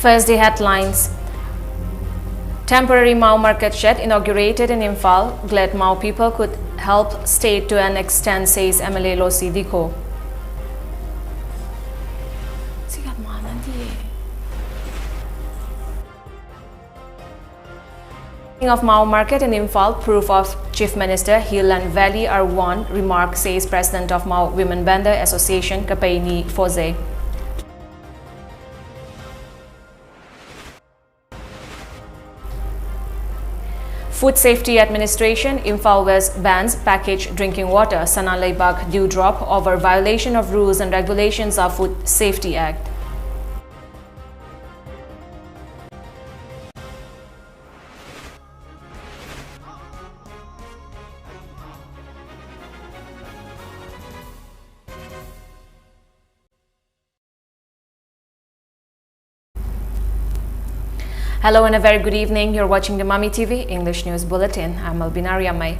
First, the headlines. Temporary Mau market shed inaugurated in Imphal. Glad Mau people could help state to an extent, says MLA Losi Diko. Of Mau market in Imphal, proof of Chief Minister Hill and Valley are one, remark, says President of Mau Women Vendor Association Kapaini Foze. Food Safety Administration, Imphal West bans packaged drinking water. Sanaa Leibag dewdrop over violation of rules and regulations of Food Safety Act. Hello and a very good evening. You're watching the MAMI TV English News Bulletin. I'm ALBINA RIAMEI.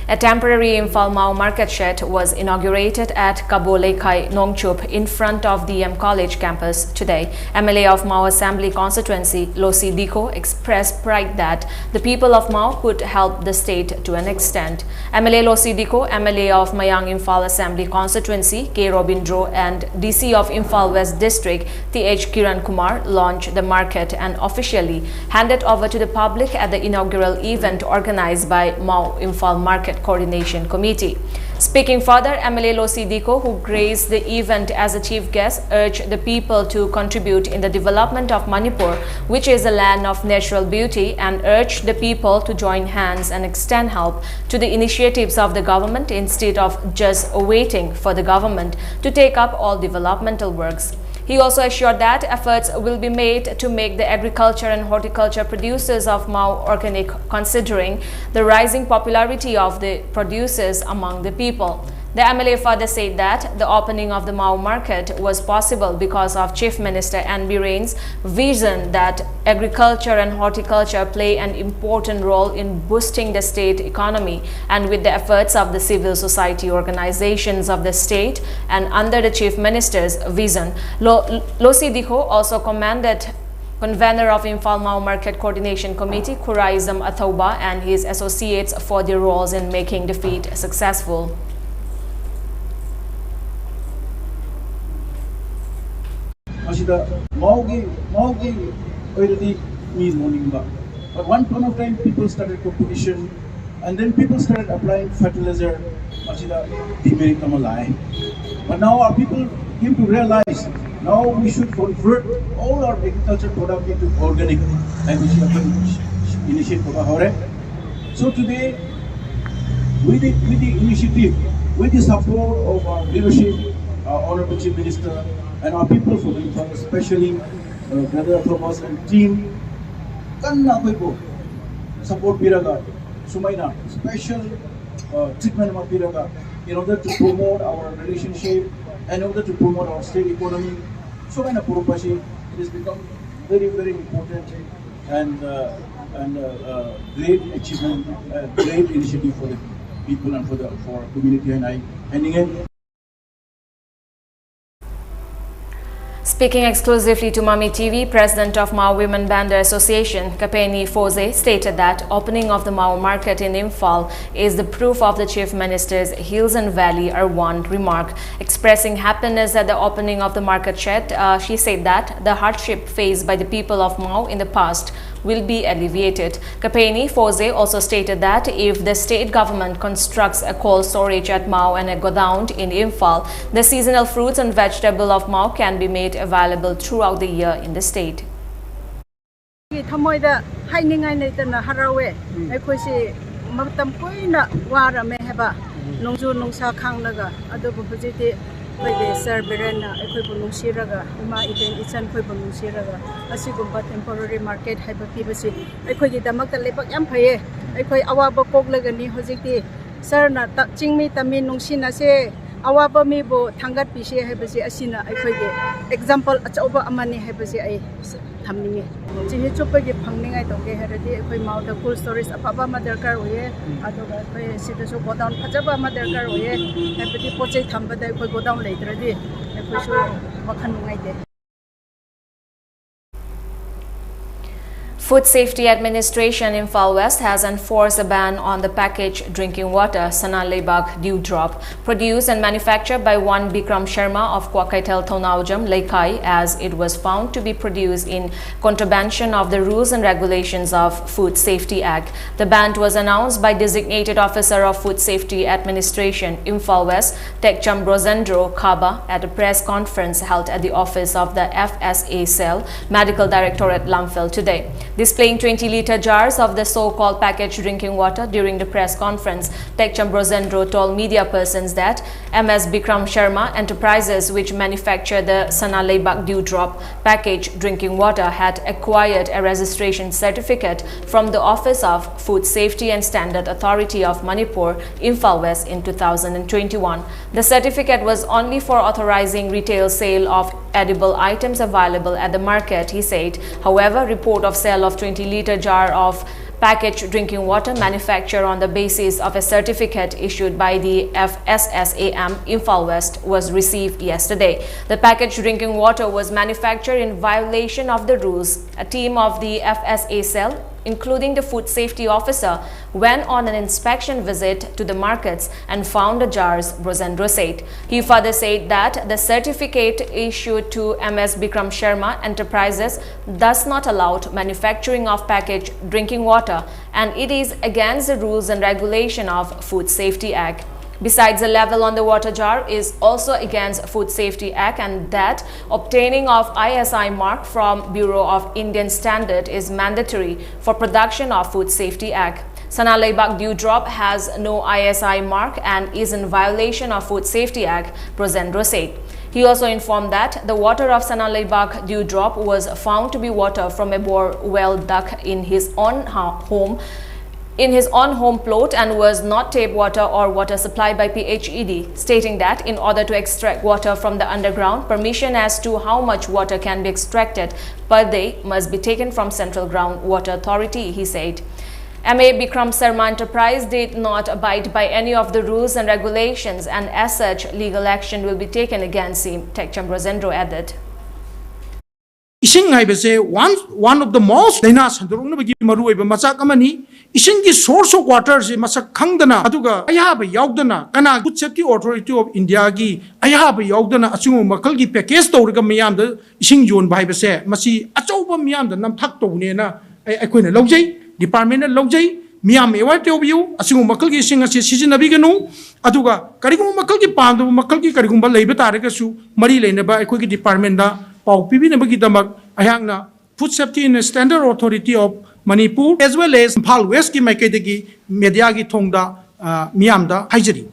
A temporary Imphal Mau market shed was inaugurated at Kabolekai Nongchup in front of the College campus today. MLA of Mau Assembly Constituency, Losi Diko, expressed pride that the people of Mau could help the state to an extent. MLA Losi Diko, MLA of Mayang Imphal Assembly Constituency, K. Robindro, and DC of Imphal West District, TH Kiran Kumar, launched the market and officially handed over to the public at the inaugural event organized by Mau Imphal Market Coordination Committee. Speaking further, MLA Losi Diko, who graced the event as a chief guest, urged the people to contribute in the development of Manipur, which is a land of natural beauty, and urged the people to join hands and extend help to the initiatives of the government instead of just waiting for the government to take up all developmental works. He also assured that efforts will be made to make the agriculture and horticulture producers of Mau organic, considering the rising popularity of the producers among the people. The MLA further said that the opening of the Mau market was possible because of Chief Minister N. Biraine's vision that agriculture and horticulture play an important role in boosting the state economy, and with the efforts of the civil society organizations of the state and under the Chief Minister's vision. Losi Diko also commended Convener of Imphal Mau Market Coordination Committee, Kuraizam Athauba, and his associates for their roles in making the feat successful. Maugi already means morning. But one point of time, people started competition, and then people started applying fertilizer. But now our people came to realize now we should convert all our agriculture product into organic, and which we initiate. So today, with the initiative, with the support of our leadership, our Honorable Chief Minister, and our people from Imphal, especially Brother Thomas and team, support Piraga, Sumaina, special treatment of Piraga in order to promote our relationship and in order to promote our state economy. Sumaina Purupashi, it has become very, very important and great achievement, great initiative for the people and for community. And I handing it. Speaking exclusively to MAMI TV, President of Mau Women Vendor Association, Kapaini Foze, stated that opening of the Mau market in Imphal is the proof of the Chief Minister's Hills and Valley are one, remark. Expressing happiness at the opening of the market shed, she said that the hardship faced by the people of Mau in the past will be alleviated. Kapaini Foze also stated that if the state government constructs a cold storage at Mau and a godown in Imphal, the seasonal fruits and vegetables of Mau can be made available throughout the year in the state. Sir Berena, Equipolungsiraga, Uma event, it's an Equipolungsiraga, a Sigumba temporary market, Hyperpibasi, Equi the Makalipak Empire, Equi Awaba Koglagani, Hosiki, Sir, not touching me, Tamin Nungsina say, Awaba Mibo, Tangat Pishi, Hebasi Asina, Equi, example, at over Amani Hebasi, Tamini. Chupagi Pangning, I don't get a mouth the cool stories of Papa Mother Carway, Adoga, Citizens go down, Pajaba Mother Carway, and the Poche Tamba, they could go down later. I push what can I Food Safety Administration in Imphal West has enforced a ban on the packaged drinking water Sana Leibag Dew Drop, produced and manufactured by one Bikram Sharma of Kwakaitel Thonaujam, Laikai, as it was found to be produced in contravention of the rules and regulations of Food Safety Act. The ban was announced by designated officer of Food Safety Administration Imphal West, Tekcham Brosendro Kaba, at a press conference held at the office of the FSA Cell, Medical Directorate Lamphil today. Displaying 20-liter jars of the so-called packaged drinking water during the press conference, Tekcham Brosendro told media persons that MS Bikram Sharma Enterprises, which manufacture the Sana Leibag Dew Drop packaged drinking water, had acquired a registration certificate from the Office of Food Safety and Standard Authority of Manipur, Imphal West, in 2021. The certificate was only for authorizing retail sale of edible items available at the market, he said. However, report of sale of 20-liter jar of packaged drinking water manufactured on the basis of a certificate issued by the FSSAM Imphal West was received yesterday. The packaged drinking water was manufactured in violation of the rules. A team of the FSA cell, including the food safety officer, went on an inspection visit to the markets and found the jars, Brosendro said. He further said that the certificate issued to MS Bikram Sharma Enterprises does not allow manufacturing of packaged drinking water, and it is against the rules and regulation of Food Safety Act. Besides, the label on the water jar is also against Food Safety Act, and that obtaining of ISI mark from Bureau of Indian Standard is mandatory for production of Food Safety Act. Sana Leibag Dew Drop has no ISI mark and is in violation of Food Safety Act, Brosendro said. He also informed that the water of Sana Leibag Dew Drop was found to be water from a bore well dug in his own home plot and was not tap water or water supplied by PHED, stating that in order to extract water from the underground, permission as to how much water can be extracted per day must be taken from Central Groundwater Authority, he said. MA Bikram Sharma Enterprise did not abide by any of the rules and regulations, and as such, legal action will be taken against him, Tekcham Brosendro added. Ising haibase one of the most daina sandurungnabagi maruoiba machak amani. Ising ki source of water se masak khangdana aduga ayaba yaugdana kana Food Safety Authority of India gi ayaba yaugdana achungu makal gi package tawriga miyamda ising yon haibase masi achauba miyamda namthak tawne na aikoina logjai department na logjai miyam ewa tewbiu achungu makal gi ising ase sijinabiganu aduga karigum makal gi pamdu makal gi karigum leiba taragasu mari leinaba aikoi gi department da Food Safety and Standard Authority of Manipur as well as Imphal West ki maikadagi media gi thongda miyamda haijari.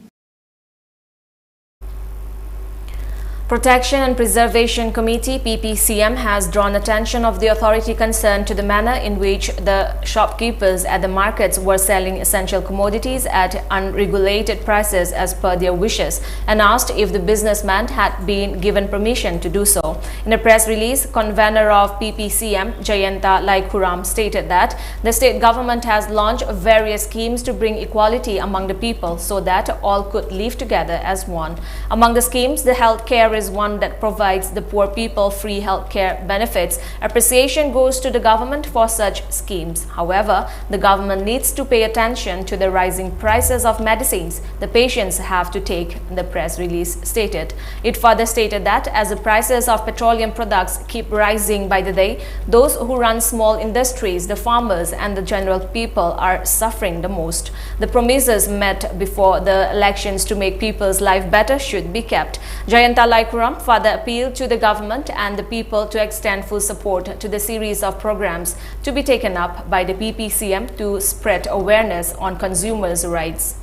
Protection and Preservation Committee (PPCM) has drawn attention of the authority concerned to the manner in which the shopkeepers at the markets were selling essential commodities at unregulated prices as per their wishes, and asked if the businessman had been given permission to do so. In a press release, convener of PPCM, Jayanta Laikhuram, stated that the state government has launched various schemes to bring equality among the people so that all could live together as one. Among the schemes, the health care is one that provides the poor people free health care benefits. Appreciation goes to the government for such schemes. However, the government needs to pay attention to the rising prices of medicines the patients have to take, the press release stated. It further stated that as the prices of petroleum products keep rising by the day, those who run small industries, the farmers and the general people are suffering the most. The promises met before the elections to make people's life better should be kept. Jayanta Laikhuram further appealed to the government and the people to extend full support to the series of programs to be taken up by the PPCM to spread awareness on consumers' rights.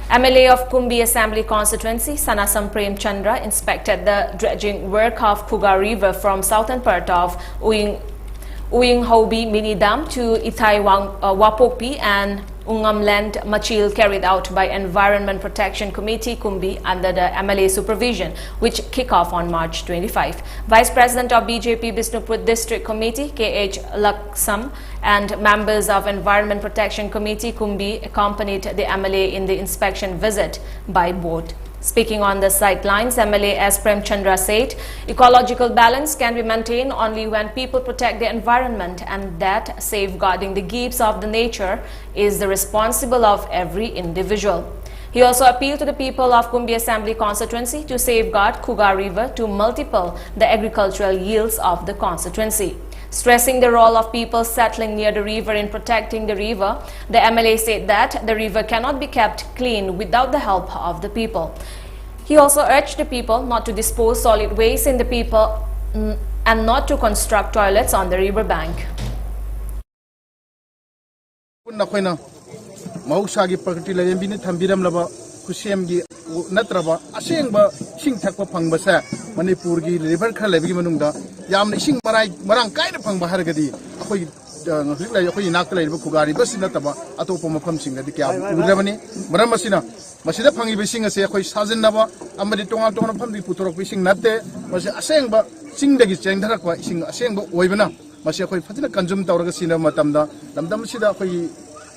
MLA of Kumbi Assembly Constituency, Sanasam Prem Chandra, inspected the dredging work of Kuga River from southern part of Uying Hobi Mini Dam to Ithai Wapopi and Ungamland Machil, carried out by Environment Protection Committee Kumbi under the MLA supervision, which kick off on March 25. Vice President of BJP Bishnupur District Committee KH Laksam and members of Environment Protection Committee Kumbi accompanied the MLA in the inspection visit by boat. Speaking on the sidelines, MLA S. Prem Chandra said, ecological balance can be maintained only when people protect the environment, and that safeguarding the gifts of the nature is the responsibility of every individual. He also appealed to the people of Kumbi Assembly constituency to safeguard Kuga River to multiple the agricultural yields of the constituency. Stressing the role of people settling near the river in protecting the river, the MLA said that the river cannot be kept clean without the help of the people. He also urged the people not to dispose solid waste in the people and not to construct toilets on the river bank. Natraba asengba sing thakpa phangbasa Manipur gi river khar lebigi manungda yamna sing marang kaina phangba hargadi akhoi lai akhoi nak lai khugari bas nataba atopa mafam singa di kya urabani maram masina masida phangi bising ase akhoi sajen naba amadi tonga tonga phamdi putorok bising natte masi asengba sing dagi cheng dharakwa sing asengba oibana masi akhoi fajina consume tawraga sina matamda lamdam sida akhoi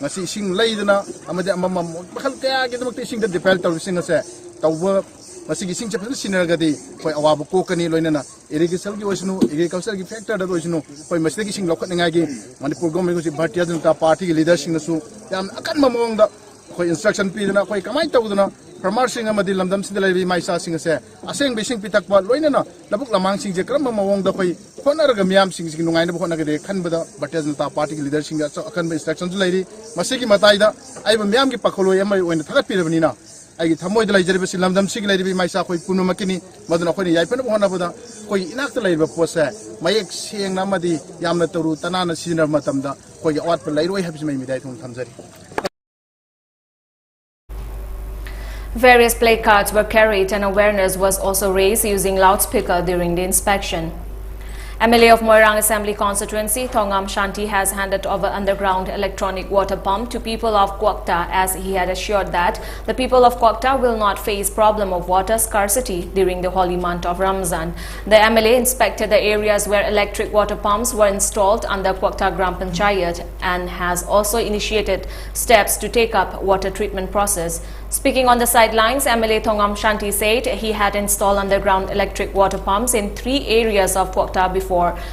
ngasi sing laidana amade amam bakhal kaya gidamakte sing da depel taw sing ase tawba masi gi sing chapna sinargadi koi awab ko kani loinana irrigation gi osnu agriculture gi factor da osnu koi masi gi sing lokhat ngai gi manipur government gi bhartiya janata party gi leader sing nasu yam akan mamong da koi instruction pi dana koi kamai tawdana farmer sing amadi lamdam sin lai maisa sing ase aseng be sing pitakwa loinana labuk lamang sing je kram mamong da koi Honaraga Miam sing Nungai Honagade, Kanbada, Batazanta party leadership, Akan instructions lady, Masiki Mataida, I have a Miamki Pakolo, when the Tagapirina. I get Hamoy the Lajeribus Lamdam Sig lady myself with Punumakini, Madanakoni, I put one of the Koi inactulate Posa, my ex seeing Namadi, Yamnatoru, Tanana, Sinner Matamda, Koi Art Pelay, have made me die from Tanzari. Various placards were carried and awareness was also raised using loudspeaker during the inspection. MLA of Moirang Assembly constituency, Thongam Shanti, has handed over underground electronic water pump to people of Kwakta, as he had assured that the people of Kwakta will not face problem of water scarcity during the holy month of Ramzan. The MLA inspected the areas where electric water pumps were installed under Kwakta Gram Panchayat and has also initiated steps to take up water treatment process. Speaking on the sidelines, MLA Thongam Shanti said he had installed underground electric water pumps in 3 areas of Kwakta before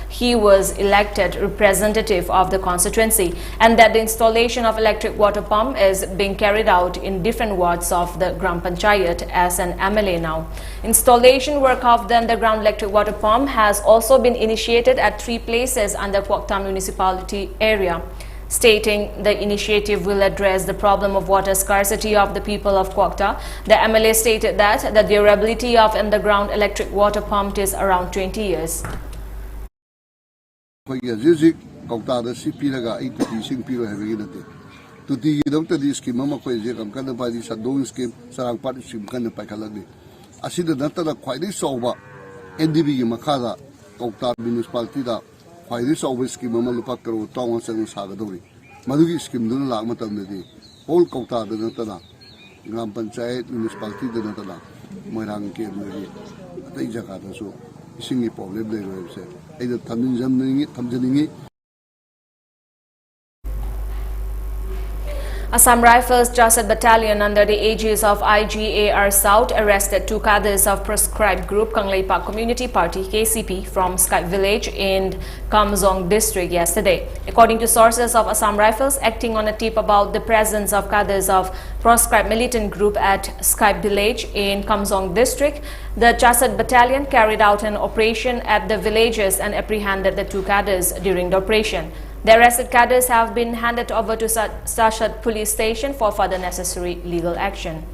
he was elected representative of the constituency, and that the installation of electric water pump is being carried out in different wards of the Gram Panchayat as an MLA now. Installation work of the underground electric water pump has also been initiated at 3 places under Kwakta municipality area. Stating the initiative will address the problem of water scarcity of the people of Kwakta, the MLA stated that the durability of underground electric water pump is around 20 years. This always scheme Malupakaro, Thomas and Sagadori. Madugi scheme do not matamedi. All Kota the Natana, Gram Panchayat, municipality the Natana, Moirang Kiri, Tajakata, so singing problem they will say. Either Tamjani. Assam Rifles Jasad Battalion under the aegis of IGAR South arrested 2 cadres of proscribed group Kangleipak Community Party KCP from Skype village in Kamzong district yesterday. According to sources of Assam Rifles acting on a tip about the presence of cadres of proscribed militant group at Skype village in Kamzong district, the Jasad Battalion carried out an operation at the villages and apprehended the 2 cadres during the operation. The arrested cadres have been handed over to Sashat police station for further necessary legal action.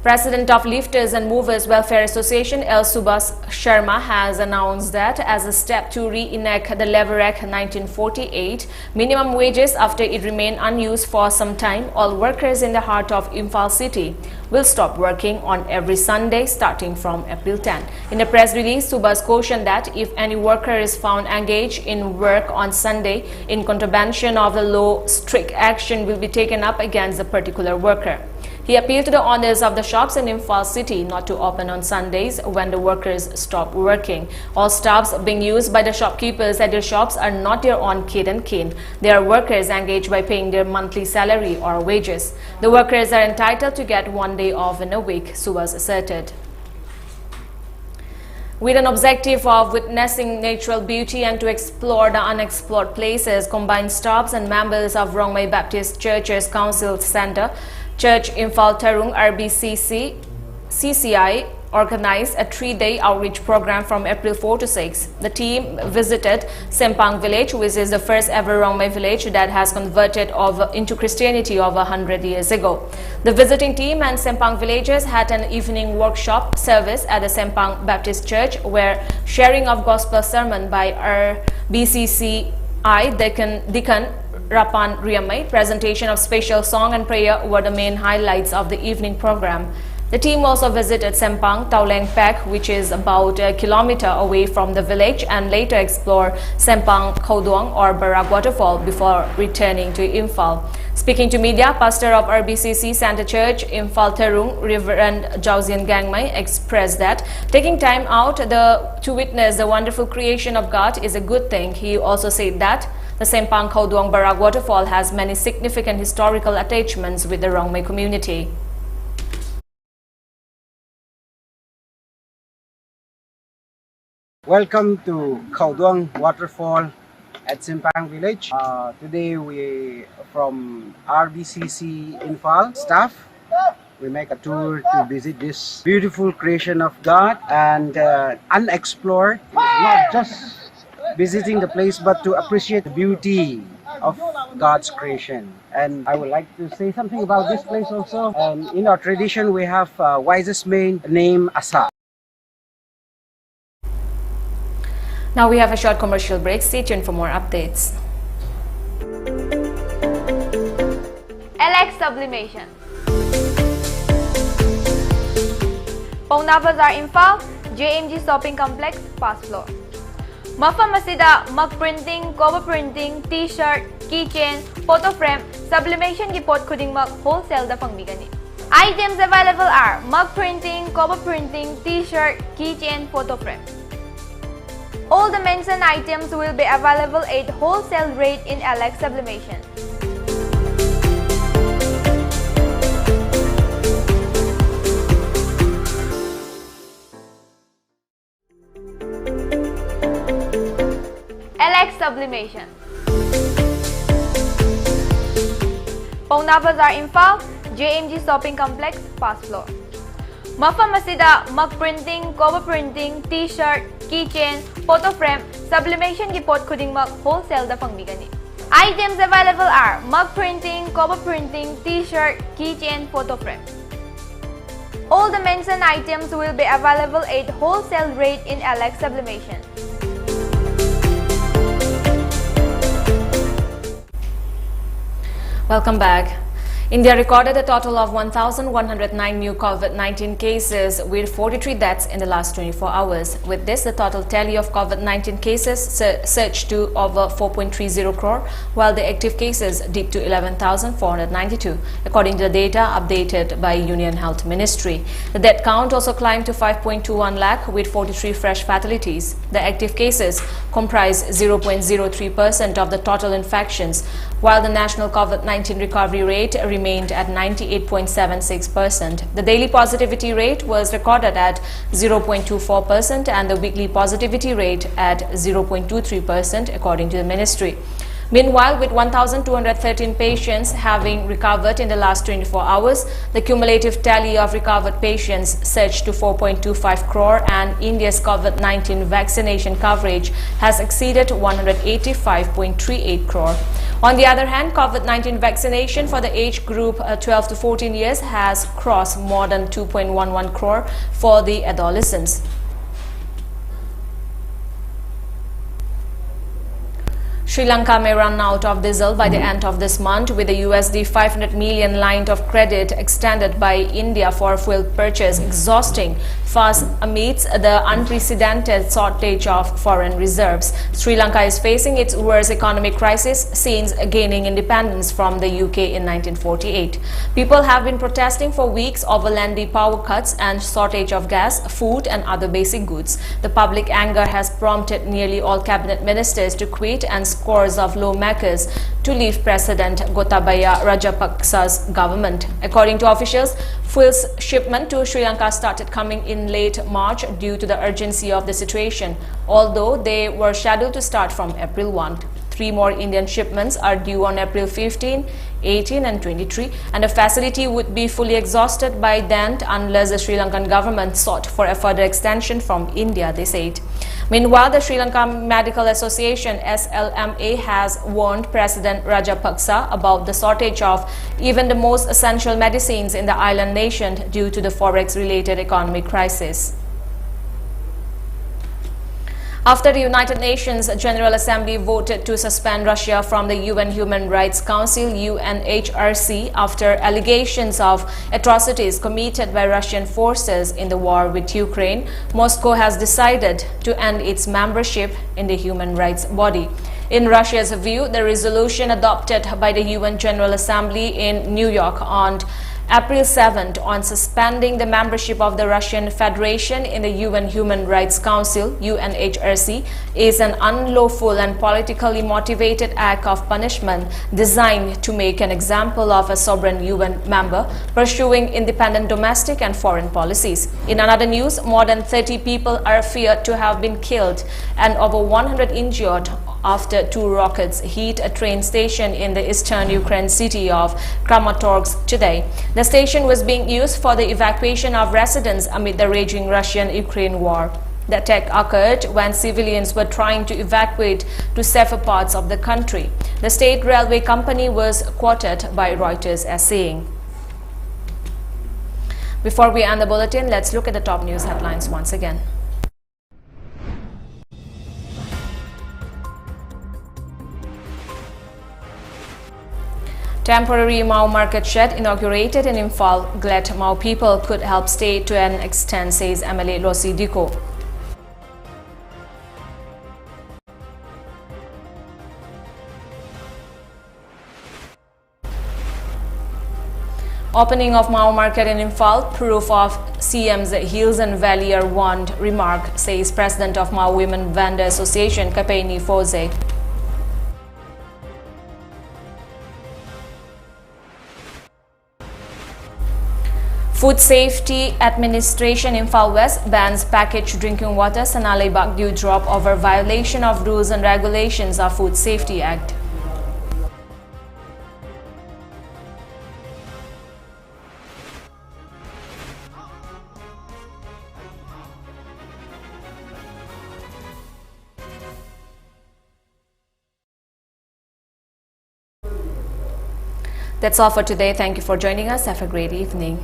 President of Lifters and Movers Welfare Association L. Subhas Sharma has announced that as a step to reenact the Labour Act 1948 minimum wages after it remained unused for some time, all workers in the heart of Imphal city will stop working on every Sunday starting from April 10. In a press release, Subhas cautioned that if any worker is found engaged in work on Sunday in contravention of the law, strict action will be taken up against the particular worker. He appealed to the owners of the shops in Imphal city not to open on Sundays when the workers stop working. All staffs being used by the shopkeepers at their shops are not their own kid and kin. They are workers engaged by paying their monthly salary or wages. The workers are entitled to get 1 day off in a week, Subhas asserted. With an objective of witnessing natural beauty and to explore the unexplored places, combined staffs and members of RIAMEI Baptist Churches Council Center, Church Imphal Tarung RBCC, CCI organized a 3-day outreach program from April 4 to 6. The team visited Sempang village, which is the first ever RIAMEI village that has converted into Christianity over 100 years ago. The visiting team and Sempang villagers had an evening workshop service at the Sempang Baptist Church, where sharing of gospel sermon by RBCCI Deacon Rapan RIAMEI, presentation of special song and prayer were the main highlights of the evening program. The team also visited Sempang Tauleng Pek, which is about a kilometer away from the village, and later explored Sempang Khauduang or Barak waterfall before returning to Imphal. Speaking to media, pastor of RBCC Center Church Imphal Tarung, Reverend Jauzian Gangmai, expressed that taking time out to witness the wonderful creation of God is a good thing. He also said that the Sempang Khauduang Barak waterfall has many significant historical attachments with the RIAMEI community. Welcome to Khauduang Waterfall at Sempang Village. Today we from RBCC Imphal staff. We make a tour to visit this beautiful creation of God and unexplored. Not just visiting the place but to appreciate the beauty of God's creation. And I would like to say something about this place also. In our tradition we have wisest man named Asa. Now we have a short commercial break. Stay tuned for more updates. LX Sublimation. Pauna Bazaar Imphal, JMG Shopping Complex, first floor. Mafam asida mug printing, cover printing, t-shirt, keychain, photo frame, sublimation ki pot khuding mug wholesale da pangbigani. Items available are mug printing, cover printing, t-shirt, keychain, photo frame. All the mentioned items will be available at wholesale rate in LX Sublimation. LX Sublimation. Pauna Bazaar Imphal, JMG Shopping Complex, first floor. Mafam asida mug printing, cover printing, t-shirt, keychain, photo frame, sublimation ki pot khuding mug wholesale da pangbigani. Items available are mug printing, cover printing, t-shirt, keychain, photo frame. All the mentioned items will be available at wholesale rate in LX Sublimation. Welcome back. India recorded a total of 1,109 new COVID-19 cases with 43 deaths in the last 24 hours. With this, the total tally of COVID-19 cases surged to over 4.30 crore, while the active cases dipped to 11,492, according to the data updated by Union Health Ministry. The death count also climbed to 5.21 lakh with 43 fresh fatalities. The active cases comprise 0.03% of the total infections, while the national COVID-19 recovery rate remained at 98.76%. The daily positivity rate was recorded at 0.24% and the weekly positivity rate at 0.23%, according to the ministry. Meanwhile, with 1,213 patients having recovered in the last 24 hours, the cumulative tally of recovered patients surged to 4.25 crore and India's COVID-19 vaccination coverage has exceeded 185.38 crore. On the other hand, COVID-19 vaccination for the age group 12 to 14 years has crossed more than 2.11 crore for the adolescents. Sri Lanka may run out of diesel by the end of this month, with the USD 500 million line of credit extended by India for fuel purchase exhausting fast amidst the unprecedented shortage of foreign reserves. Sri Lanka is facing its worst economic crisis since gaining independence from the UK in 1948. People have been protesting for weeks over lengthy power cuts and shortage of gas, food and other basic goods. The public anger has prompted nearly all cabinet ministers to quit and scores of lawmakers to leave President Gotabaya Rajapaksa's government. According to officials, fuel's shipment to Sri Lanka started coming in late March due to the urgency of the situation, although they were scheduled to start from April 1. 3 more Indian shipments are due on April 15, 18 and 23, and the facility would be fully exhausted by then unless the Sri Lankan government sought for a further extension from India, they said. Meanwhile, the Sri Lanka Medical Association (SLMA) has warned President Rajapaksa about the shortage of even the most essential medicines in the island nation due to the forex-related economic crisis. After the United Nations General Assembly voted to suspend Russia from the UN Human Rights Council (UNHRC) after allegations of atrocities committed by Russian forces in the war with Ukraine, Moscow has decided to end its membership in the human rights body. In Russia's view, the resolution adopted by the UN General Assembly in New York on April 7th on suspending the membership of the Russian Federation in the UN Human Rights Council (UNHRC) is an unlawful and politically motivated act of punishment designed to make an example of a sovereign UN member pursuing independent domestic and foreign policies. In another news, more than 30 people are feared to have been killed and over 100 injured after 2 rockets hit a train station in the eastern Ukraine city of Kramatorsk today. The station was being used for the evacuation of residents amid the raging Russian-Ukraine war. The attack occurred when civilians were trying to evacuate to safer parts of the country. The state railway company was quoted by Reuters as saying. Before we end the bulletin, let's look at the top news headlines once again. Temporary Mau market shed inaugurated in Imphal. Glad Mau people could help state to an extent, says MLA Losi Diko. Opening of Mau market in Imphal, proof of CM's Hills and Valley are warned remark, says President of Mau Women Vendor Association, Kapeni Foze. Food Safety Administration Imphal West bans packaged drinking water Sanalay Bagdu drop over violation of rules and regulations of Food Safety Act. That's all for today. Thank you for joining us. Have a great evening.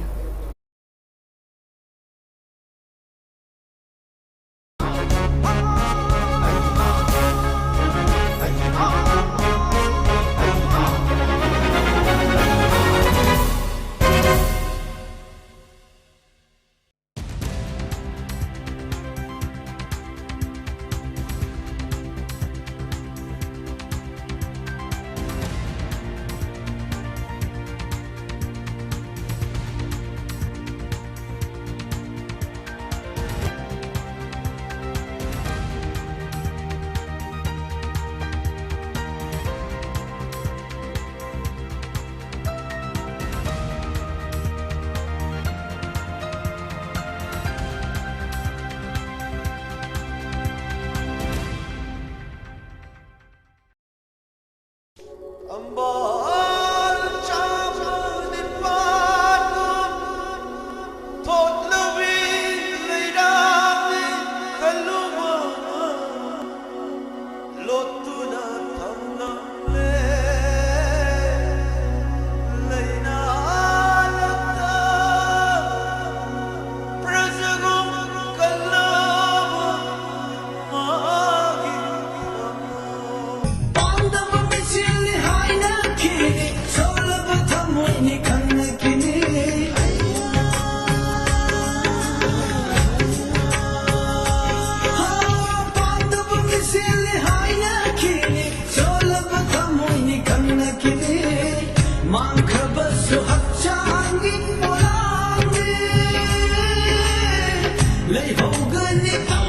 Lay home, good.